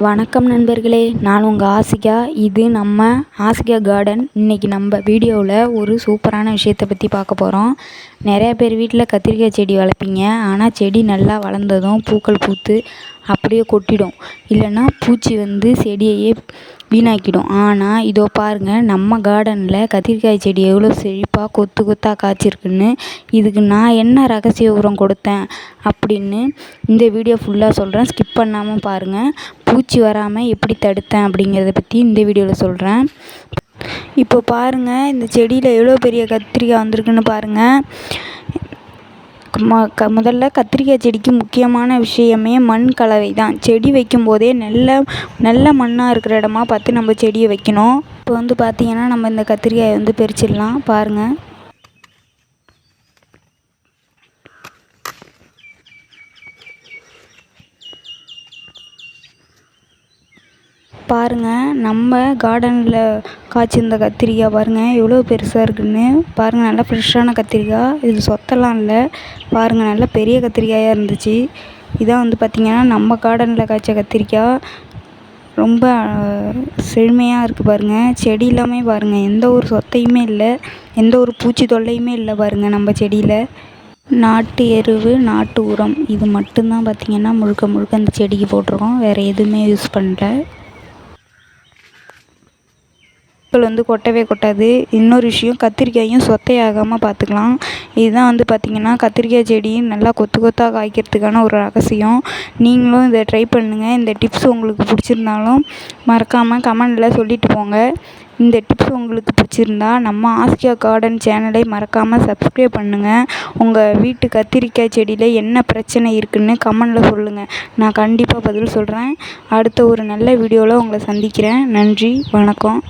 வணக்கம் நண்பர்களே, நான் உங்கள் ஆசிகா. இது நம்ம ஆசிகா கார்டன். இன்றைக்கி நம்ம வீடியோவில் ஒரு சூப்பரான விஷயத்தை பற்றி பார்க்க போகிறோம். நிறையா பேர் வீட்டில் கத்திரிக்காய் செடி வளர்ப்பீங்க. ஆனால் செடி நல்லா வளர்ந்ததும் பூக்கள் பூத்து அப்படியே கொட்டிடும், இல்லைன்னா பூச்சி வந்து செடியையே வீணாக்கிடும். ஆனால் இதோ பாருங்கள், நம்ம கார்டனில் கத்திரிக்காய் செடி எவ்வளோ செழிப்பாக கொத்து கொத்தாக காய்ச்சிருக்குன்னு. இதுக்கு நான் என்ன ரகசிய உரம் கொடுத்தேன் அப்படின்னு இந்த வீடியோ ஃபுல்லாக சொல்கிறேன். ஸ்கிப் பண்ணாமல் பாருங்கள். பூச்சி வராமல் எப்படி தடுத்தேன் அப்படிங்கிறத பற்றி இந்த வீடியோவில் சொல்கிறேன். இப்போ பாருங்கள், இந்த செடியில் எவ்வளோ பெரிய கத்திரிக்காய் வந்திருக்குன்னு பாருங்கள். முதல்ல கத்திரிக்காய் செடிக்கு முக்கியமான விஷயமே மண் கலவை தான். செடி வைக்கும் போதே நல்ல மண்ணாக இருக்கிற இடமா பார்த்து நம்ம செடியை வைக்கணும். இப்போ வந்து பார்த்திங்கன்னா, நம்ம இந்த கத்திரிக்காயை வந்து பறிச்சிடலாம். பாருங்கள், நம்ம கார்டனில் காய்ச்சிருந்த கத்திரிக்காய் பாருங்கள் எவ்வளோ பெருசாக இருக்குதுன்னு. பாருங்கள், நல்லா ஃப்ரெஷ்ஷான கத்திரிக்காய். இது சொத்தலாம் இல்லை. பாருங்கள், நல்லா பெரிய கத்திரிக்காயாக இருந்துச்சு. இதான் வந்து பார்த்திங்கன்னா நம்ம கார்டனில் காய்ச்ச கத்திரிக்காய். ரொம்ப செழுமையாக இருக்குது பாருங்கள். செடி எல்லாமே பாருங்கள், எந்த ஒரு சொத்தையுமே இல்லை, எந்த ஒரு பூச்சி தொல்லையுமே இல்லை. பாருங்கள், நம்ம செடியில் நாட்டு எருவு, நாட்டு உரம் இது மட்டும்தான் பார்த்திங்கன்னா முழுக்க இந்த செடிக்கு போட்டிருக்கோம். வேறு எதுவுமே யூஸ் பண்ணல. வந்து கொட்டவே கொட்டாது. இன்னொரு விஷயம், கத்திரிக்காயும் சொத்தையாகாமல் பார்த்துக்கலாம். இதுதான் வந்து பார்த்திங்கன்னா கத்திரிக்காய் செடி நல்லா கொத்து கொத்தாக காய்க்கிறதுக்கான ஒரு ரகசியம். நீங்களும் இதை ட்ரை பண்ணுங்கள். இந்த டிப்ஸ் உங்களுக்கு பிடிச்சிருந்தாலும் மறக்காமல் கமெண்டில் சொல்லிட்டு போங்க. இந்த டிப்ஸ் உங்களுக்கு பிடிச்சிருந்தா நம்ம ஆசிகா கார்டன் சேனலை மறக்காமல் சப்ஸ்கிரைப் பண்ணுங்கள். உங்கள் வீட்டு கத்திரிக்காய் செடியில் என்ன பிரச்சனை இருக்குதுன்னு கமெண்டில் சொல்லுங்கள். நான் கண்டிப்பாக பதில் சொல்கிறேன். அடுத்த ஒரு நல்ல வீடியோவில் உங்களை சந்திக்கிறேன். நன்றி, வணக்கம்.